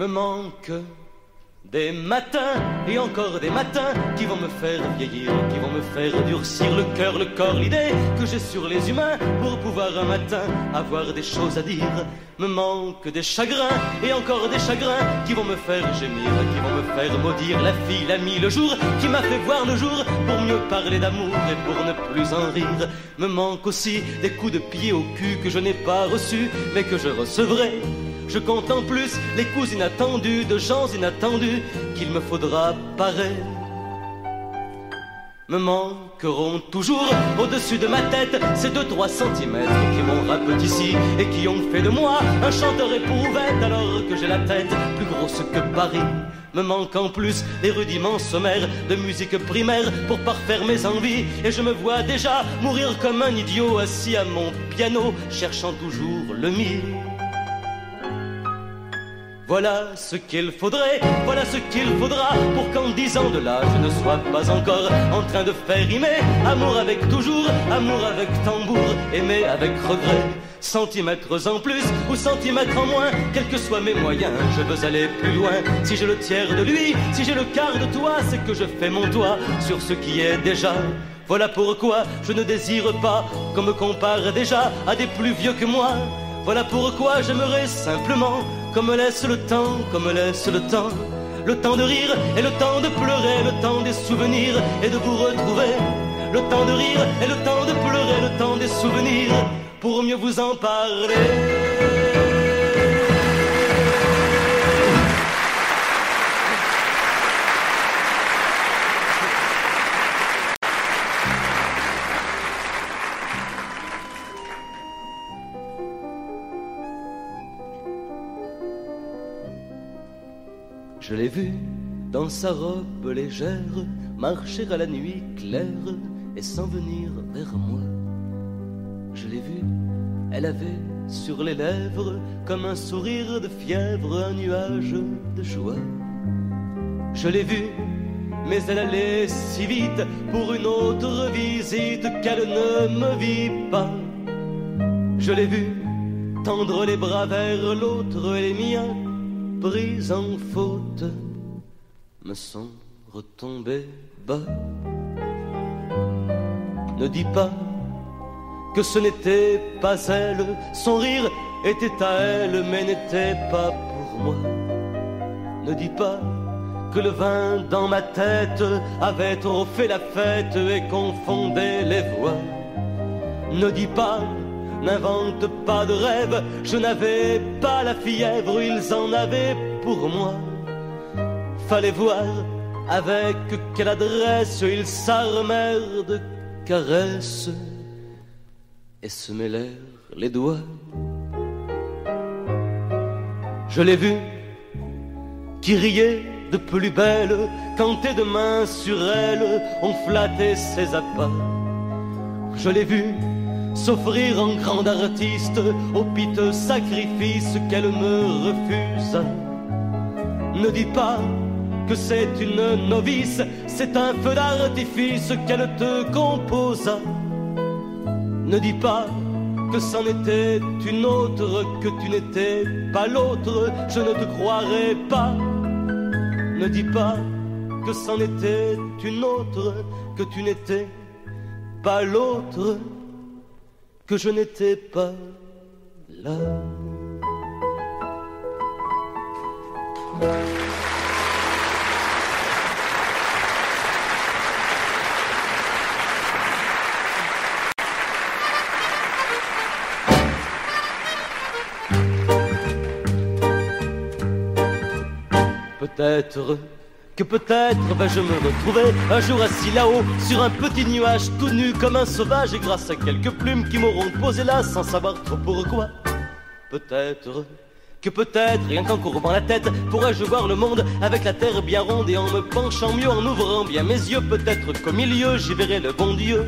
me manque des matins et encore des matins qui vont me faire vieillir, qui vont me faire durcir le cœur, le corps, l'idée que j'ai sur les humains pour pouvoir un matin avoir des choses à dire. Me manque des chagrins et encore des chagrins qui vont me faire gémir, qui vont me faire maudire la fille, l'ami, le jour qui m'a fait voir le jour pour mieux parler d'amour et pour ne plus en rire. Me manque aussi des coups de pied au cul que je n'ai pas reçus mais que je recevrai. Je compte en plus les coups inattendus de gens inattendus qu'il me faudra parer. Me manqueront toujours au-dessus de ma tête ces 2-3 centimètres qui m'ont rapetissé et qui ont fait de moi un chanteur éprouvette alors que j'ai la tête plus grosse que Paris. Me manquent en plus les rudiments sommaires de musique primaire pour parfaire mes envies et je me vois déjà mourir comme un idiot assis à mon piano cherchant toujours le mi. Voilà ce qu'il faudrait, voilà ce qu'il faudra pour qu'en 10 ans de là je ne sois pas encore en train de faire rimer amour avec toujours, amour avec tambour, aimer avec regret. Centimètres en plus ou centimètres en moins, quels que soient mes moyens, je veux aller plus loin. Si j'ai le tiers de lui, si j'ai le quart de toi, c'est que je fais mon toit sur ce qui est déjà. Voilà pourquoi je ne désire pas qu'on me compare déjà à des plus vieux que moi. Voilà pourquoi j'aimerais simplement qu'on me laisse le temps, qu'on me laisse le temps de rire et le temps de pleurer, le temps des souvenirs et de vous retrouver. Le temps de rire et le temps de pleurer, le temps des souvenirs pour mieux vous en parler. Je l'ai vue dans sa robe légère marcher à la nuit claire et s'en venir vers moi. Je l'ai vue, elle avait sur les lèvres comme un sourire de fièvre, un nuage de joie. Je l'ai vue, mais elle allait si vite pour une autre visite qu'elle ne me vit pas. Je l'ai vue tendre les bras vers l'autre et les miens pris en faute me sont retombés bas. Ne dis pas que ce n'était pas elle, son rire était à elle mais n'était pas pour moi. Ne dis pas que le vin dans ma tête avait trop fait la fête et confondait les voix. Ne dis pas, n'invente pas de rêve, je n'avais pas la fièvre, ils en avaient pour moi. Fallait voir avec quelle adresse ils s'armèrent de caresses et se mêlèrent les doigts. Je l'ai vu qui riait de plus belle quand tes deux mains sur elle ont flatté ses appas. Je l'ai vu s'offrir en grande artiste au piteux sacrifice qu'elle me refusa. Ne dis pas que c'est une novice, c'est un feu d'artifice qu'elle te composa. Ne dis pas que c'en était une autre, que tu n'étais pas l'autre, je ne te croirais pas. Ne dis pas que c'en était une autre, que tu n'étais pas l'autre, que je n'étais pas là. Peut-être que peut-être vais-je me retrouver un jour assis là-haut sur un petit nuage tout nu comme un sauvage et grâce à quelques plumes qui m'auront posé là sans savoir trop pourquoi. Peut-être que peut-être, rien qu'en courbant la tête, pourrais-je voir le monde avec la terre bien ronde et en me penchant mieux, en ouvrant bien mes yeux, peut-être qu'au milieu j'y verrai le bon Dieu.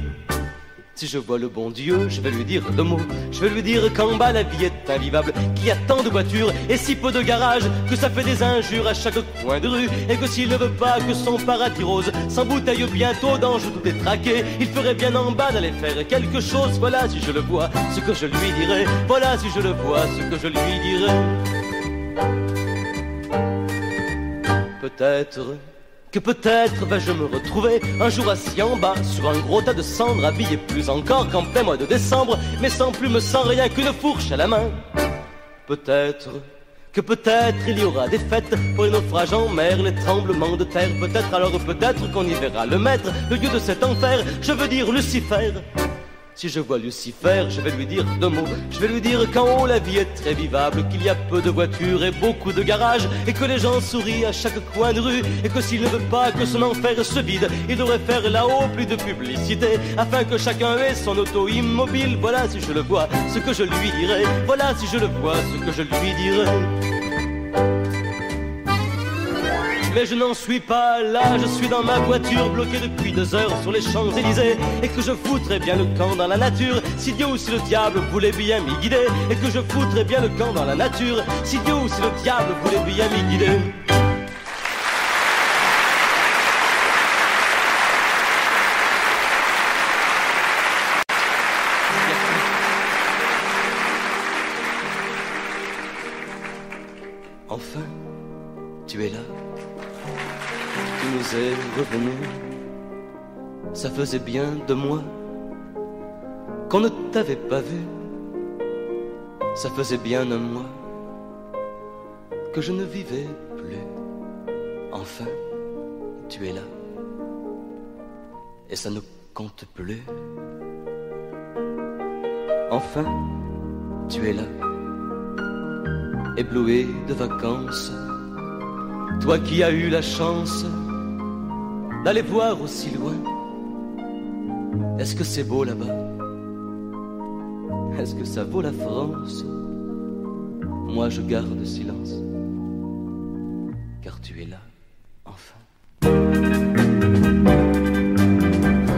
Si je vois le bon Dieu, je vais lui dire deux mots. Je vais lui dire qu'en bas la vie est invivable, qu'il y a tant de voitures et si peu de garages, que ça fait des injures à chaque coin de rue, et que s'il ne veut pas que son paradis rose s'embouteille bientôt d'anges tout est traqué, il ferait bien en bas d'aller faire quelque chose. Voilà si je le vois, ce que je lui dirai. Voilà si je le vois, ce que je lui dirai. peut-être vais-je me retrouver un jour assis en bas sur un gros tas de cendres, habillé plus encore qu'en plein mois de décembre, mais sans plume, sans rien qu'une fourche à la main. Peut-être il y aura des fêtes pour les naufrages en mer, les tremblements de terre. Peut-être alors peut-être qu'on y verra le maître, le dieu de cet enfer, je veux dire Lucifer. Si je vois Lucifer, je vais lui dire deux mots. Je vais lui dire qu'en haut la vie est très vivable, qu'il y a peu de voitures et beaucoup de garages, et que les gens sourient à chaque coin de rue, et que s'il ne veut pas que son enfer se vide, il devrait faire là-haut plus de publicité, afin que chacun ait son auto immobile. Voilà si je le vois, ce que je lui dirai. Voilà si je le vois, ce que je lui dirai. Mais je n'en suis pas là, je suis dans ma voiture, bloquée depuis 2 heures sur les Champs-Élysées, et que je foutrais bien le camp dans la nature, si Dieu ou si le diable voulait bien m'y guider, et que je foutrais bien le camp dans la nature, si Dieu ou si le diable voulait bien m'y guider. Enfin, tu es là. Tu nous es revenu, ça faisait bien 2 mois qu'on ne t'avait pas vu, ça faisait bien 1 mois que je ne vivais plus. Enfin, tu es là, et ça ne compte plus. Enfin, tu es là, ébloui de vacances, toi qui as eu la chance d'aller voir aussi loin. Est-ce que c'est beau là-bas? Est-ce que ça vaut la France? Moi je garde silence, car tu es là, enfin.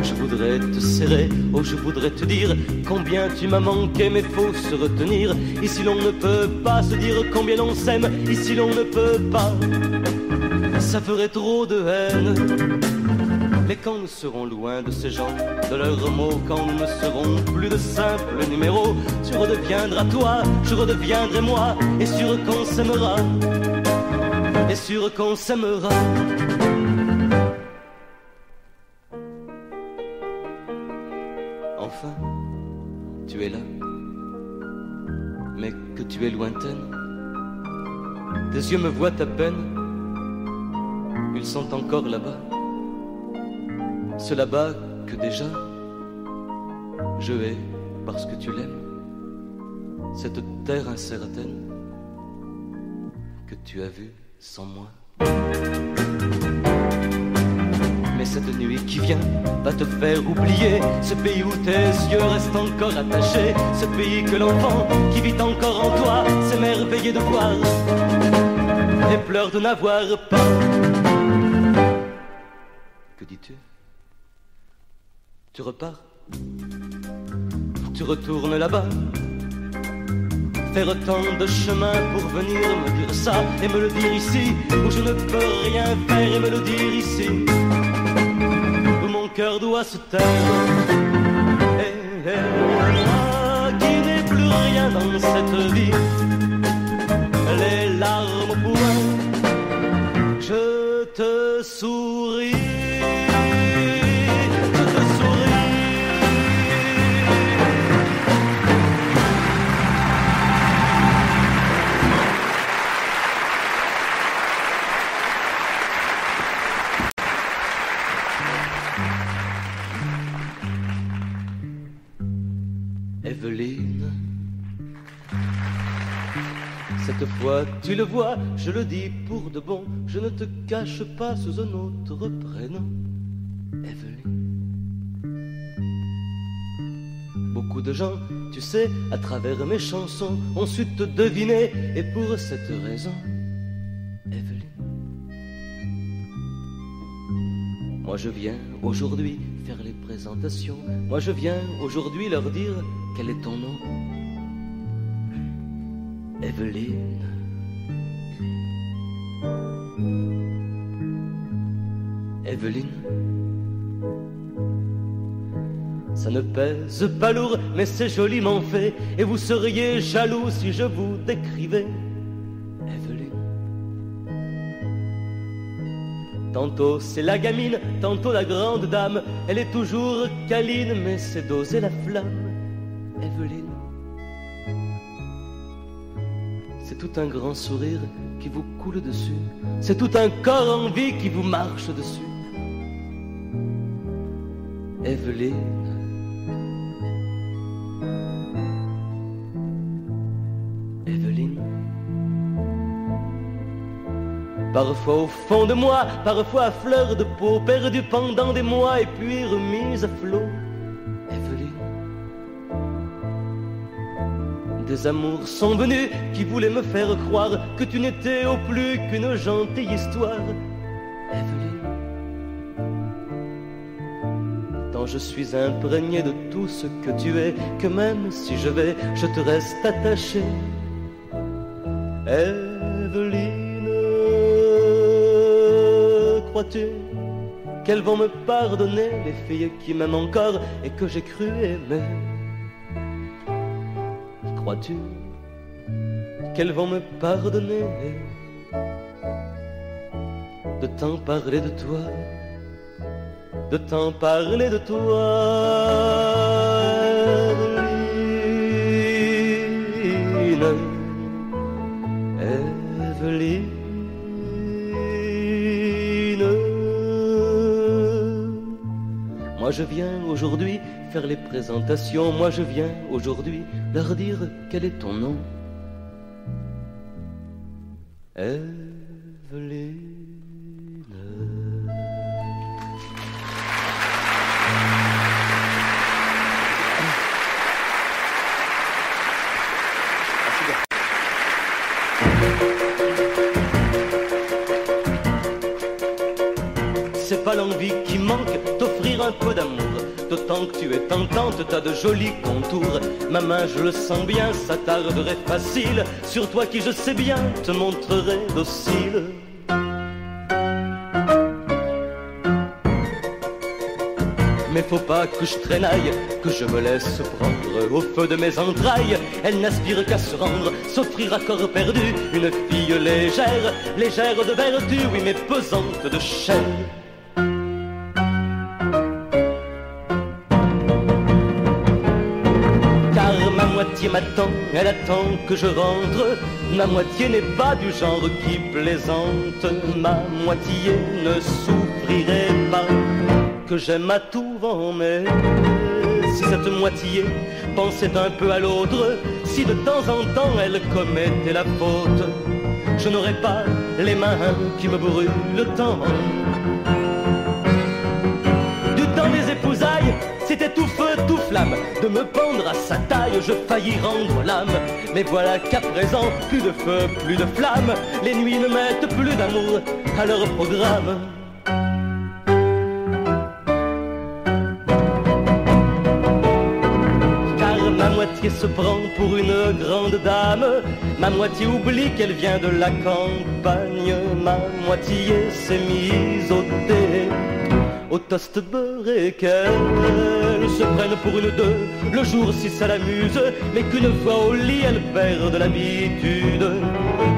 Je voudrais te serrer, oh je voudrais te dire combien tu m'as manqué, mais faut se retenir. Ici l'on ne peut pas se dire combien l'on s'aime, ici l'on ne peut pas. Ça ferait trop de haine. Mais quand nous serons loin de ces gens, de leurs mots, quand nous ne serons plus de simples numéros, tu redeviendras toi, je redeviendrai moi, et sûr qu'on s'aimera, et sûr qu'on s'aimera. Enfin, tu es là, mais que tu es lointaine. Tes yeux me voient à peine, ils sont encore là-bas. Ce là-bas que déjà je hais parce que tu l'aimes. Cette terre incertaine que tu as vue sans moi. Mais cette nuit qui vient va te faire oublier ce pays où tes yeux restent encore attachés, ce pays que l'enfant qui vit encore en toi s'émerveille de voir et pleure de n'avoir pas. Que dis-tu? Tu repars? Tu retournes là-bas? Faire tant de chemin pour venir me dire ça et me le dire ici, où je ne peux rien faire et me le dire ici, où mon cœur doit se taire. Et moi qui n'ai plus rien dans cette vie, les larmes au poing, je te souris. Evelyne, cette fois tu le vois, je le dis pour de bon, je ne te cache pas sous un autre prénom. Evelyne. Beaucoup de gens, tu sais, à travers mes chansons, ont su te deviner, et pour cette raison, Evelyne. Moi je viens aujourd'hui faire les présentations. Moi je viens aujourd'hui leur dire quel est ton nom. Evelyne. Evelyne. Ça ne pèse pas lourd, mais c'est joliment fait, et vous seriez jaloux si je vous décrivais. Evelyne. Tantôt c'est la gamine, tantôt la grande dame. Elle est toujours câline, mais c'est doser la flamme. Evelyne, c'est tout un grand sourire qui vous coule dessus. C'est tout un corps en vie qui vous marche dessus. Evelyne, Evelyne. Parfois au fond de moi, parfois à fleur de peau, perdue pendant des mois et puis remise à flot. Evelyne. Des amours sont venus qui voulaient me faire croire que tu n'étais au plus qu'une gentille histoire. Evelyne. Tant je suis imprégné de tout ce que tu es, que même si je vais, je te reste attaché. Evelyne. Crois-tu qu'elles vont me pardonner, les filles qui m'aiment encore et que j'ai cru aimer? Crois-tu qu'elles vont me pardonner de t'en parler de toi, de t'en parler de toi, Evelyne, Evelyne. Moi je viens aujourd'hui faire les présentations. Moi je viens aujourd'hui leur dire quel est ton nom. Evelyne. C'est pas l'envie qui manque d'offrir un peu d'amour, d'autant que tu es tentante, t'as de jolis contours. Ma main, je le sens bien, ça tarderait facile sur toi qui, je sais bien, te montrerait docile. Mais faut pas que je traînaille, que je me laisse prendre au feu de mes entrailles. Elle n'aspire qu'à se rendre, s'offrir à corps perdu. Une fille légère, légère de vertu, oui mais pesante de chair. Ma moitié m'attend, elle attend que je rentre. Ma moitié n'est pas du genre qui plaisante. Ma moitié ne souffrirait pas que j'aime à tout vent. Mais si cette moitié pensait un peu à l'autre, si de temps en temps elle commettait la faute, je n'aurais pas les mains qui me brûlent tant. Du temps des épousailles, c'était tout feu, tout flamme, de me pendre à sa taille, je faillis rendre l'âme. Mais voilà qu'à présent, plus de feu, plus de flamme, les nuits ne mettent plus d'amour à leur programme. Car ma moitié se prend pour une grande dame, ma moitié oublie qu'elle vient de la campagne, ma moitié s'est mise au thé, au toast beurré, qu'elle se prenne pour une deux le jour si ça l'amuse, mais qu'une fois au lit elle perd de l'habitude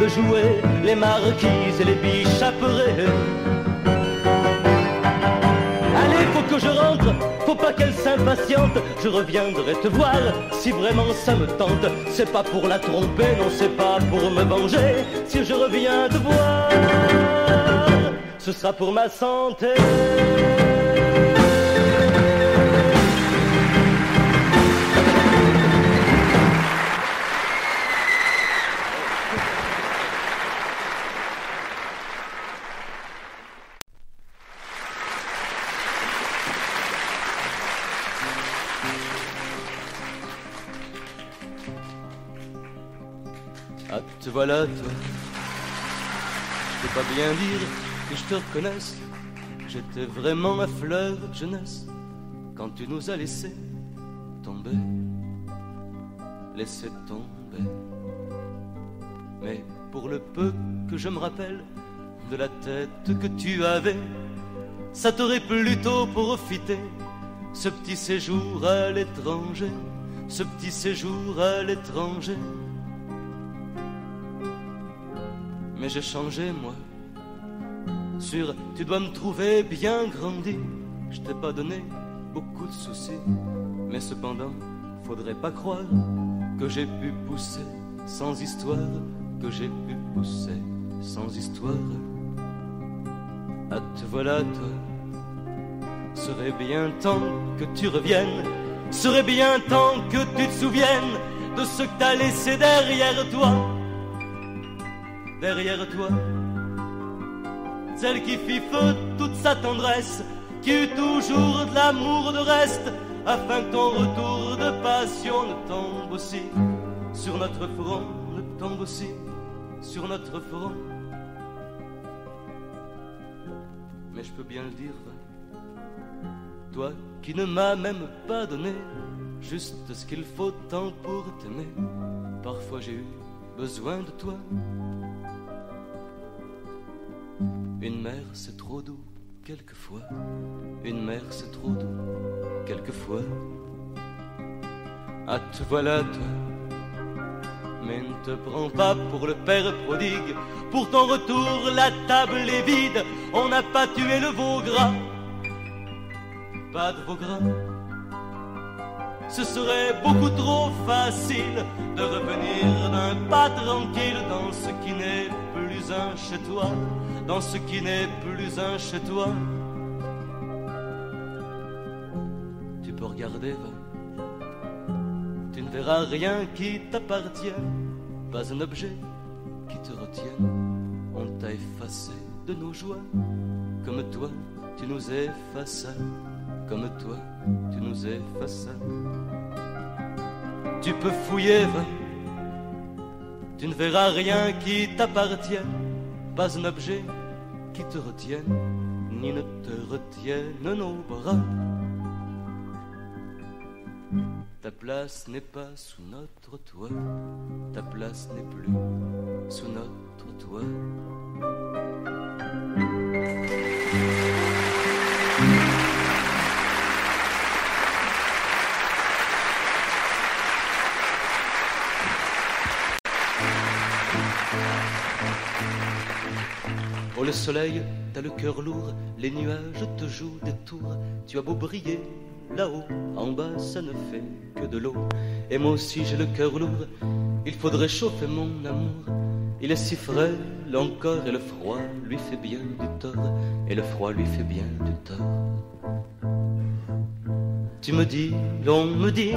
de jouer les marquises et les bichaperées. Allez, faut que je rentre, faut pas qu'elle s'impatiente, je reviendrai te voir si vraiment ça me tente. C'est pas pour la tromper, non c'est pas pour me venger, si je reviens te voir, ce sera pour ma santé. Ah, te voilà, toi. Je peux pas bien dire que je te reconnaisse. J'étais vraiment ma fleur de jeunesse quand tu nous as laissé tomber, laissé tomber. Mais pour le peu que je me rappelle de la tête que tu avais, ça t'aurait plutôt profité, ce petit séjour à l'étranger, ce petit séjour à l'étranger. Mais j'ai changé, moi, Sûr, tu dois me trouver bien grandi. Je t'ai pas donné beaucoup de soucis, mais cependant, faudrait pas croire que j'ai pu pousser sans histoire, que j'ai pu pousser sans histoire. Ah, te voilà, toi. Serait bien temps que tu reviennes, serait bien temps que tu te souviennes de ce que t'as laissé derrière toi. Derrière toi, celle qui fit feu toute sa tendresse, qui eut toujours de l'amour de reste, afin que ton retour de passion ne tombe aussi sur notre front, ne tombe aussi sur notre front. Mais je peux bien le dire, toi qui ne m'as même pas donné juste ce qu'il faut tant pour t'aimer, parfois j'ai eu besoin de toi. Une mère c'est trop doux quelquefois, une mère c'est trop doux quelquefois. Ah, te voilà toi, mais ne te prends pas pour le père prodigue. Pour ton retour la table est vide, on n'a pas tué le veau gras, pas de veau gras. Ce serait beaucoup trop facile de revenir d'un pas tranquille dans ce qui n'est plus un chez toi, dans ce qui n'est plus un chez toi. Tu peux regarder, va, tu ne verras rien qui t'appartienne, pas un objet qui te retienne. On t'a effacé de nos joies, comme toi tu nous effaças, comme toi tu nous effaças. Tu peux fouiller, va, tu ne verras rien qui t'appartienne, pas un objet qui te retienne, ni ne te retienne nos bras. Ta place n'est pas sous notre toit, ta place n'est plus sous notre toit. Oh, le soleil, t'as le cœur lourd, les nuages te jouent des tours. Tu as beau briller là-haut, en bas ça ne fait que de l'eau. Et moi aussi j'ai le cœur lourd, il faudrait chauffer mon amour. Il est si frêle encore et le froid lui fait bien du tort, et le froid lui fait bien du tort. Tu me dis, l'on me dit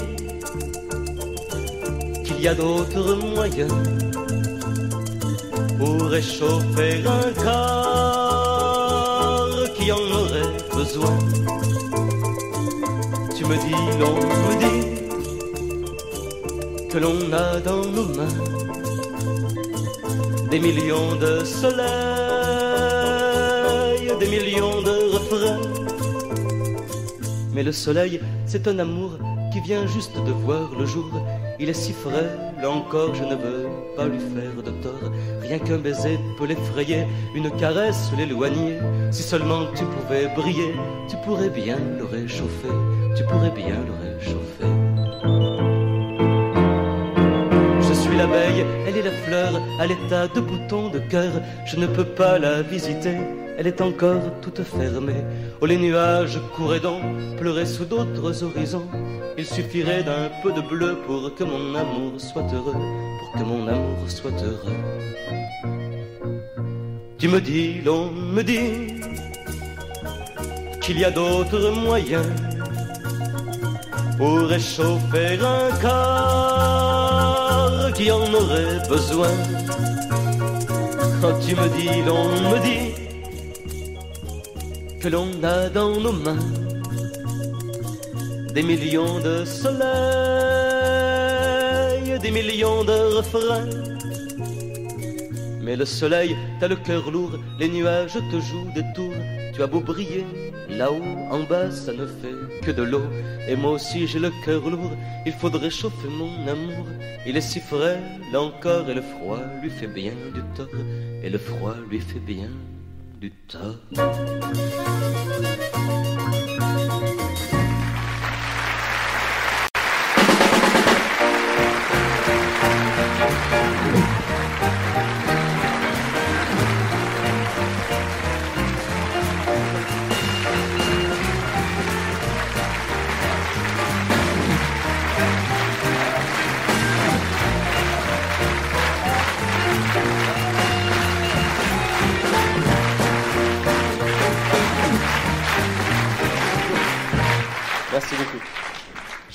qu'il y a d'autres moyens pour réchauffer un corps qui en aurait besoin. Tu me dis, l'on me dit que l'on a dans nos mains des millions de soleils, des millions de refrains. Mais le soleil, c'est un amour qui vient juste de voir le jour. Il est si frêle encore, je ne veux pas lui faire de tort. Rien qu'un baiser peut l'effrayer, une caresse l'éloigner. Si seulement tu pouvais briller, tu pourrais bien le réchauffer, tu pourrais bien le réchauffer. Je suis l'abeille, elle est la fleur, à l'état de bouton de cœur. Je ne peux pas la visiter, elle est encore toute fermée. Oh, les nuages couraient donc, pleuraient sous d'autres horizons. Il suffirait d'un peu de bleu pour que mon amour soit heureux, pour que mon amour soit heureux. Tu me dis, l'on me dit qu'il y a d'autres moyens pour réchauffer un corps qui en aurait besoin. Quand tu me dis, l'on me dit que l'on a dans nos mains des millions de soleils, des millions de refrains. Mais le soleil, t'as le cœur lourd, les nuages te jouent des tours. Tu as beau briller, là-haut, en bas, ça ne fait que de l'eau. Et moi aussi j'ai le cœur lourd, il faudrait chauffer mon amour. Il est si frêle encore et le froid lui fait bien du tort, et le froid lui fait bien du tort.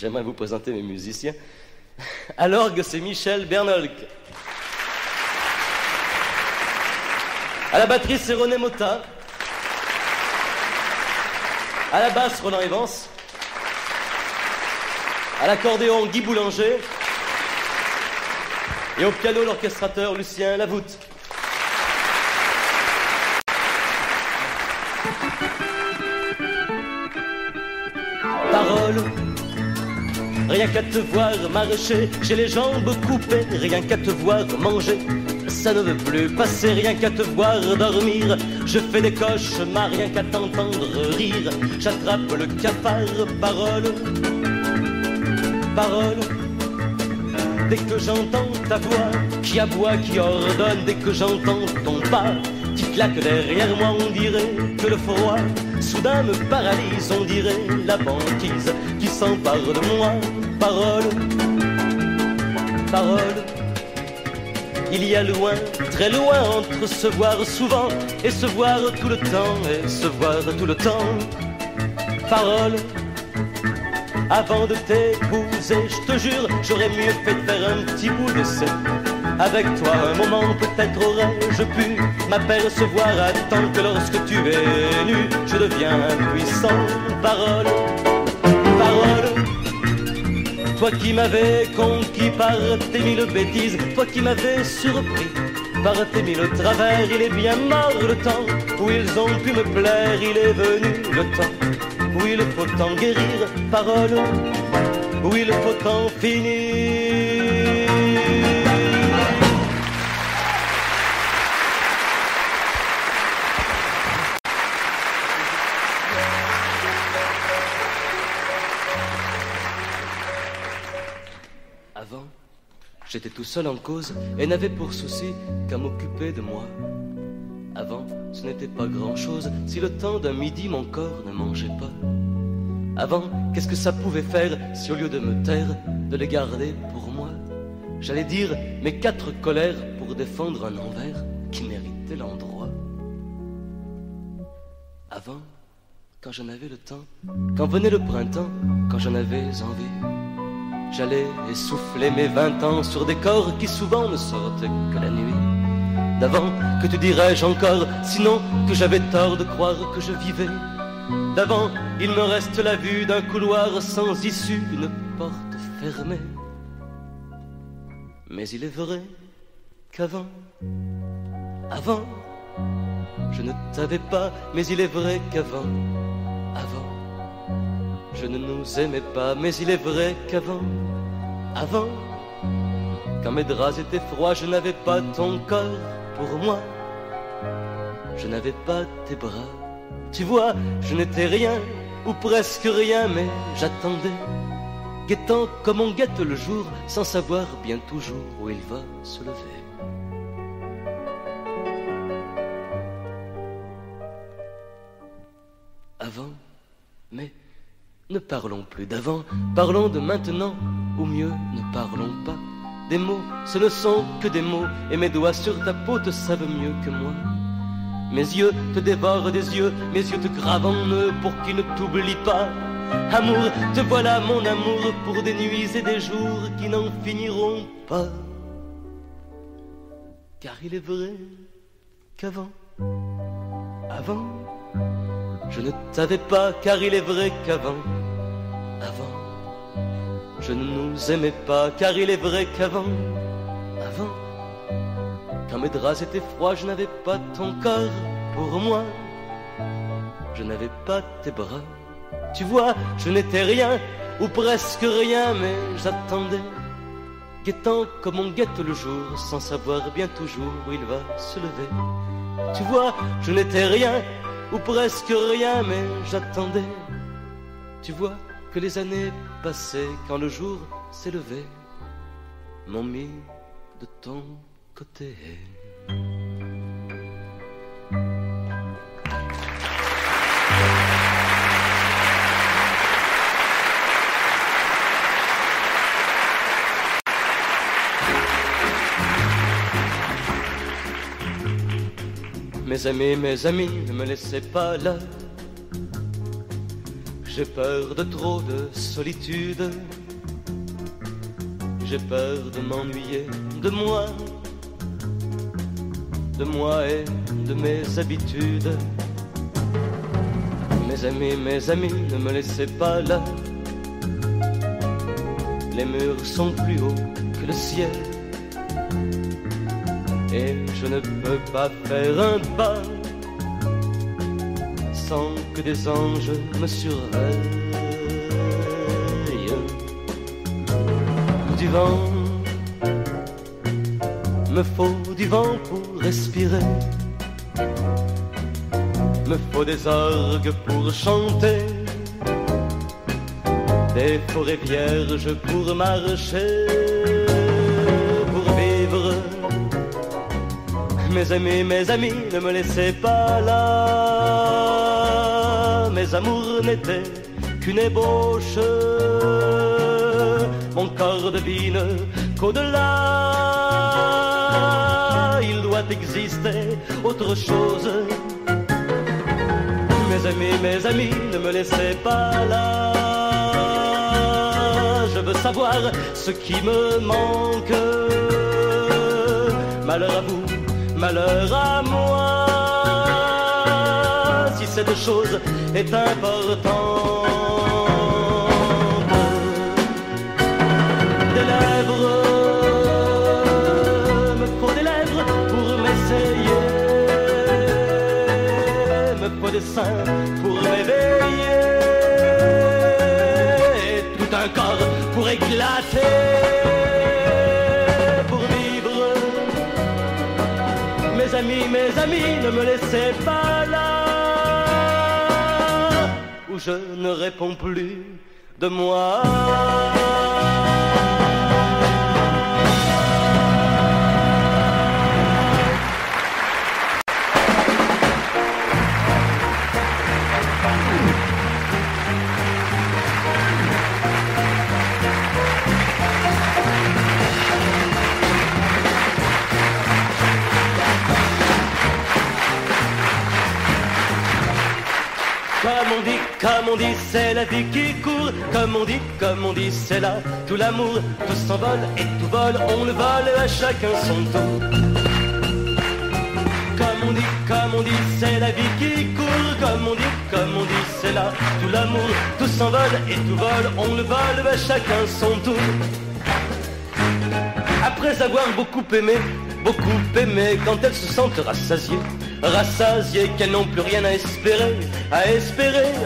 j'aimerais vous présenter mes musiciens. À l'orgue, c'est Michel Bernolk. À la batterie, c'est René Motta. À la basse, Roland Evans. À l'accordéon, Guy Boulanger. Et au piano, l'orchestrateur Lucien Lavoute. Parole, rien qu'à te voir marcher, j'ai les jambes coupées, rien qu'à te voir manger, ça ne veut plus passer, rien qu'à te voir dormir, je fais des cauchemars, rien qu'à t'entendre rire, j'attrape le cafard. Parole, parole, dès que j'entends ta voix qui aboie, qui ordonne, dès que j'entends ton pas qui claque derrière moi, on dirait que le froid soudain me paralyse, on dirait la banquise qui s'empare de moi. Parole, parole, il y a loin, très loin, entre se voir souvent et se voir tout le temps, et se voir tout le temps. Parole, avant de t'épouser, je te jure, j'aurais mieux fait de faire un petit bout d'essai. Avec toi, un moment, peut-être aurais-je pu m'apercevoir à temps que lorsque tu es nu, je deviens impuissant. Parole, parole, toi qui m'avais conquis par tes mille bêtises, toi qui m'avais surpris par tes mille travers, il est bien mort le temps où ils ont pu me plaire, il est venu le temps où il faut en guérir. Parole, où il faut en finir. Avant, j'étais tout seul en cause et n'avais pour souci qu'à m'occuper de moi. Avant, ce n'était pas grand-chose si le temps d'un midi mon corps ne mangeait pas. Avant, qu'est-ce que ça pouvait faire si au lieu de me taire, de les garder pour moi, j'allais dire mes 4 colères pour défendre un envers qui méritait l'endroit. Avant, quand j'en avais le temps, quand venait le printemps, quand j'en avais envie, j'allais essouffler mes 20 ans sur des corps qui souvent ne sortent que la nuit. D'avant, que te dirais-je encore, sinon que j'avais tort de croire que je vivais. D'avant, il me reste la vue d'un couloir sans issue, une porte fermée. Mais il est vrai qu'avant, avant, je ne t'avais pas, mais il est vrai qu'avant, je ne nous aimais pas, mais il est vrai qu'avant, quand mes draps étaient froids, je n'avais pas ton corps pour moi, je n'avais pas tes bras. Tu vois, je n'étais rien, ou presque rien, mais j'attendais, guettant comme on guette le jour, sans savoir bien toujours où il va se lever. Avant, mais ne parlons plus d'avant, parlons de maintenant, ou mieux, ne parlons pas. Des mots, ce ne sont que des mots, et mes doigts sur ta peau te savent mieux que moi. Mes yeux te dévorent des yeux, mes yeux te gravent en eux pour qu'ils ne t'oublient pas. Amour, te voilà mon amour, pour des nuits et des jours qui n'en finiront pas. Car il est vrai qu'avant, je ne t'avais pas, car il est vrai qu'avant, je ne nous aimais pas, car il est vrai qu'avant, quand mes draps étaient froids, je n'avais pas ton corps pour moi, je n'avais pas tes bras. Tu vois, je n'étais rien, ou presque rien, mais j'attendais, guettant comme on guette le jour, sans savoir bien toujours où il va se lever. Tu vois, je n'étais rien, ou presque rien, mais j'attendais. Tu vois que les années passées, quand le jour s'est levé, m'ont mis de ton côté. Mes amis, ne me laissez pas là. J'ai peur de trop de solitude. j'ai peur de m'ennuyer de moi et de mes habitudes. Mes amis, ne me laissez pas là. Les murs sont plus hauts que le ciel, et je ne peux pas faire un pas sans que des anges me surveillent. Du vent, me faut du vent pour respirer, me faut des orgues pour chanter, des forêts vierges pour marcher, pour vivre. Mes amis, ne me laissez pas là. Mes amours n'étaient qu'une ébauche. Mon corps devine qu'au-delà, il doit exister autre chose. Mes amis, ne me laissez pas là. Je veux savoir ce qui me manque. Malheur à vous, malheur à moi. Si cette chose est importante, des lèvres, me faut des lèvres pour m'essayer, me faut des seins pour m'éveiller, et tout un corps pour éclater, pour vivre. Mes amis, ne me laissez pas là, où je ne réponds plus de moi. Comme on dit, c'est la vie qui court. Comme on dit, c'est là tout l'amour. Tout s'envole et tout vole, on le vole à chacun son tour. Comme on dit, c'est la vie qui court. Comme on dit, c'est là tout l'amour. Tout s'envole et tout vole, on le vole à chacun son tour. Après avoir beaucoup aimé, quand elles se sentent rassasiées, qu'elles n'ont plus rien à espérer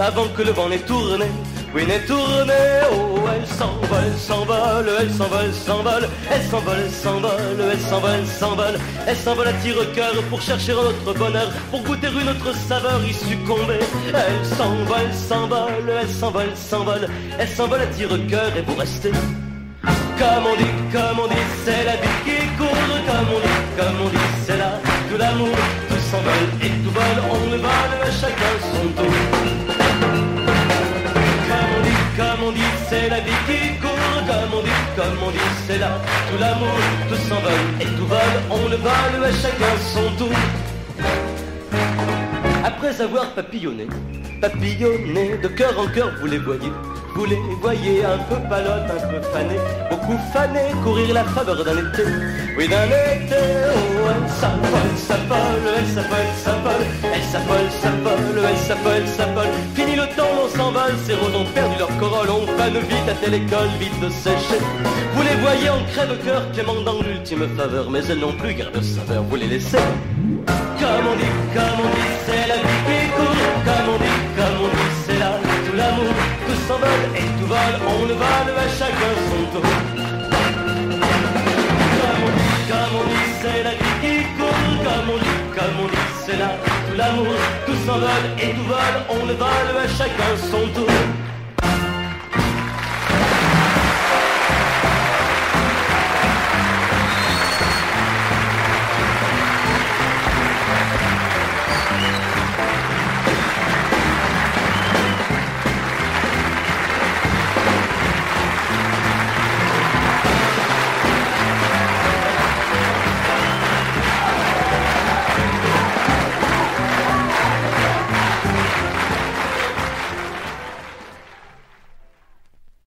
avant que le vent n'ait tourné. Oui, n'ait tourné, oh, elles s'envolent, elles s'envolent, elles s'envolent, elles s'envolent, elles s'envolent, elles s'envolent, elles s'envolent, elles s'envolent à tire-cœur pour chercher un autre bonheur, pour goûter une autre saveur y succomber. Elles s'envolent, elles s'envolent, elles s'envolent, elles s'envolent, elles s'envolent à tire-cœur et vous restez. Comme on dit, c'est la vie qui court. Comme on dit, c'est là tout l'amour. Tout s'envole et tout vole, on le vole à chacun son tour. Comme on dit, c'est la vie qui court. Comme on dit, c'est là tout l'amour. Tout s'envole et tout vole, on le vole à chacun son tour. Après avoir papillonné de cœur en cœur, vous les voyez un peu palotes, un peu fanées, beaucoup fanées, courir la faveur d'un été, oui d'un été. Oh, elles s'appellent, elles s'appellent. Fini le temps, on s'envole, ces roses ont perdu leur corolle, on fane vite à telle école, vite de sécher. Vous les voyez en crève-cœur, clément dans l'ultime faveur, mais elles n'ont plus guère de saveur, vous les laissez. Comme on dit, c'est la vie qui court. Comme on dit, c'est là tout l'amour. Tout s'envole et tout vole, on le vole à chacun son tour. Comme on dit, c'est la vie qui court. Comme on dit, c'est là tout l'amour. Tout s'envole et tout vole, on le vole à chacun son tour.